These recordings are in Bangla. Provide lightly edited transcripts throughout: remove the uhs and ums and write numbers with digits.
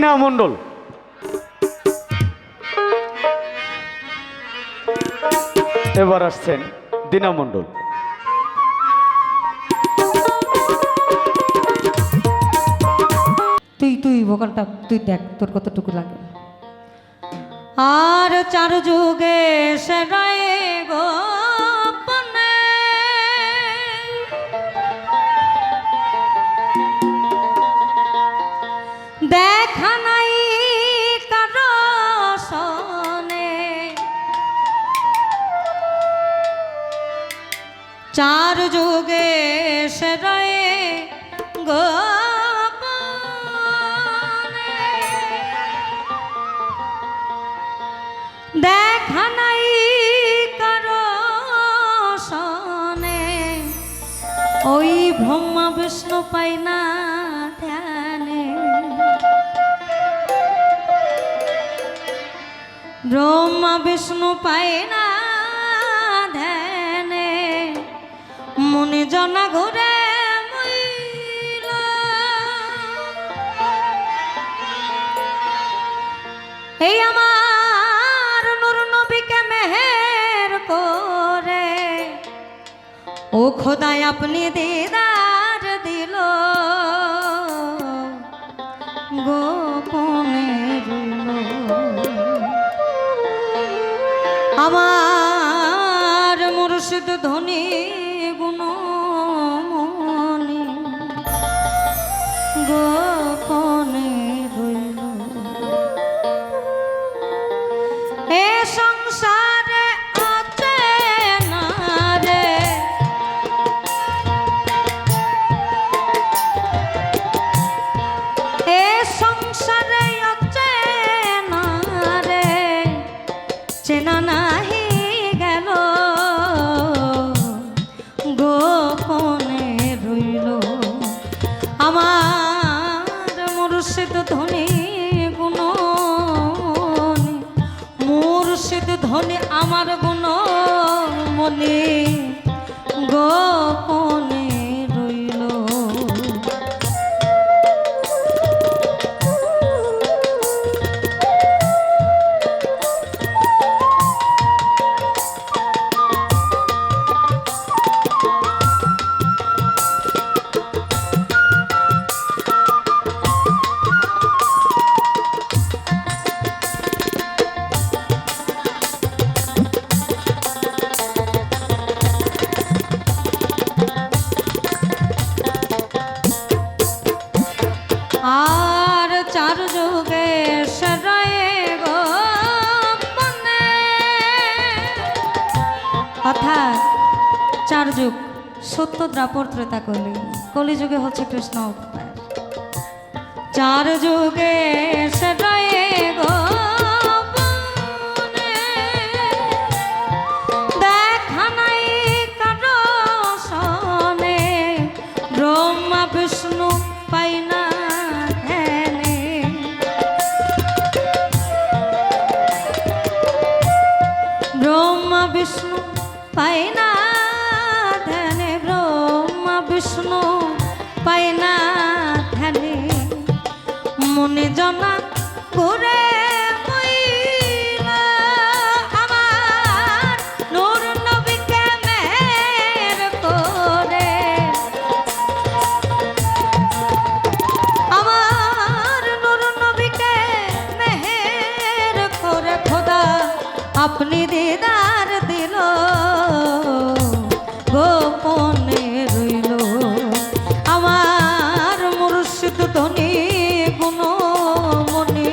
দিনা মণ্ডল। এবার আসছেন দিনা মণ্ডল। তুই ভোকালটা তুই দেখ তোর কতটুকু লাগে। আর চার যুগে সেরায় গোপনে দেখা নাই কারো সনে, চার যুগে সেরায় দেখা নাই কারো সনে, ওই ব্রহ্মা বিষ্ণু পাই না ধ্যানে, ব্রহ্মা বিষ্ণু পাই না ধ্যানে, মনে জনা ঘুরে মইলা। এই আমার নূর নবীকে মেহের করে, ও খোদায় আপনি দিদার দিল, গোপনে রইল। আমার মুর্শিদ ধনী গুণমণি গোপনে রইল। এ সংসারে আছে না রে, এ সংসারে আছে না রে, চেনা নাহি গেল, গোপনে রইল। আমার মুর্শিদ ধনী গুণমণি, মুর্শিদ ধনী আমার গুণমণি গোপনে রইল। আর চার যুগে সেরায় গোপনে, অর্থাৎ চার যুগ সত্য দ্রাপর ত্রেতা কলি, কলিযুগে হচ্ছে কৃষ্ণ অবতার। চার যুগে সেরায় গোপনে দেখা নাই কারো সনে, ব্রহ্মা বিষ্ণু পাই না ধ্যানে, ব্রহ্মা বিষ্ণু পাই না ধ্যানে, ব্রহ্মা বিষ্ণু পাই না ধ্যানে, মনে জনা ঘুরে মইলা। আমার নূর নবীকে মেহের করে, আমার নূর নবীকে মেহের করে, খোদা আপনি দিদার দিল, গোপনে রইল। আমার মুর্শিদ ধনী গুণমণি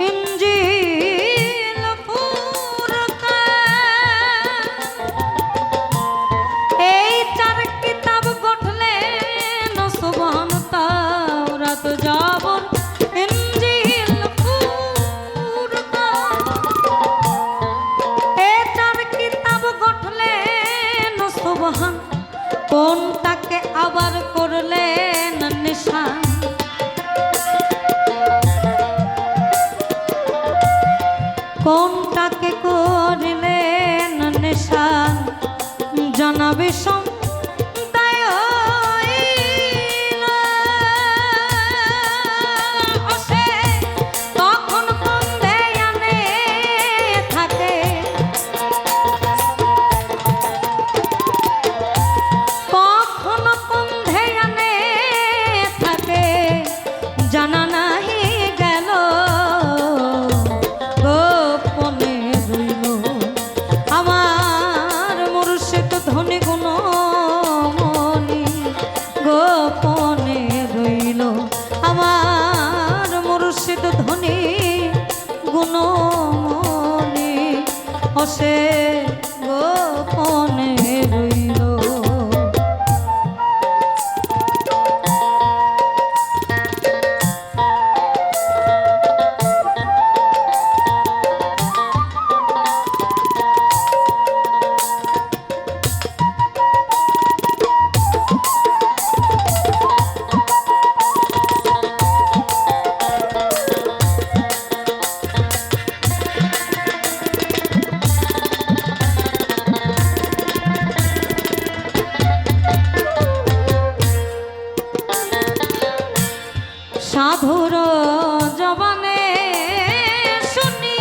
ইনজিল ফুরকান এই চার কিতাব গঠলেন সুবহান তাওরাত জাবর ইনজিল ফুরকান এই চার কিতাব গঠলেন সুবহান কোনটাকে আবার করলেন নিশান কোনটাকে করলেন নিশান জানাবে সমতায় আসে তখন কোন ধ্যানে থাকে কখন কোন ধ্যানে থাকে জানা নাহি গেল গোপনে রইল আমার মুর্শিদ ধনী গুণমণি গোপনে রইল আমার মুর্শিদ ধনী গুণমণি অসে গোপনে রইল সাধুর জবানে শুনি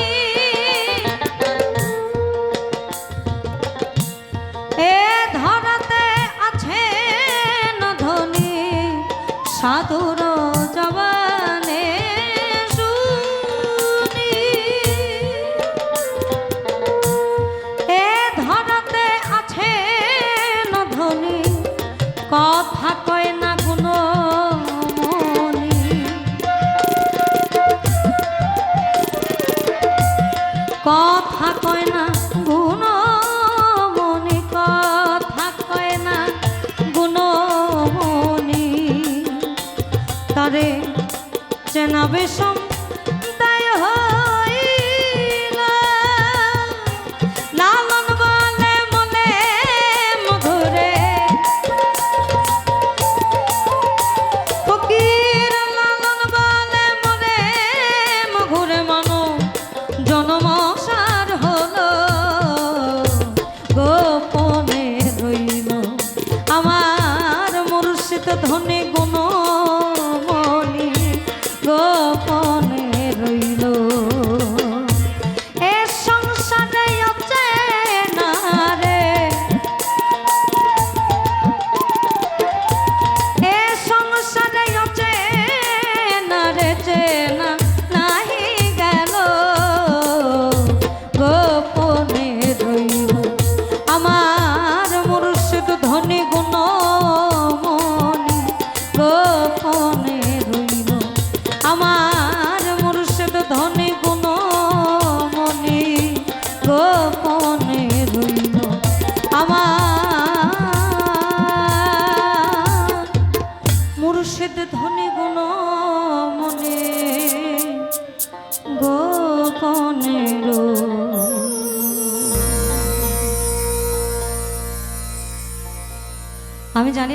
এ ধরাতে আছে ধনী সাধুর জবানে শুনি এ ধরাতে আছে ধনী কথা কয় না কোনো কথা কয় না গুণমণি কথা কয় না গুণমণি তারে চেনাবে সমতায় হইল লালন বলে মনে মধুরে ফকির লালন বলে মনে মধুরে মানো জনম ধনে গুণমণি গোপনে রইল এ সংসারে চেনা রে এ সংসারে চেনা রে চেনা নাহি গেল গোপনে রইল আমার মুর্শিদ ধনী গুণ গোপনে রইল আমার মুর্শিদ ধনী গুণমণি গোপনে রইল আমার মুর্শিদ ধনী গুণমণি গোপনে রইল। আমি জানি না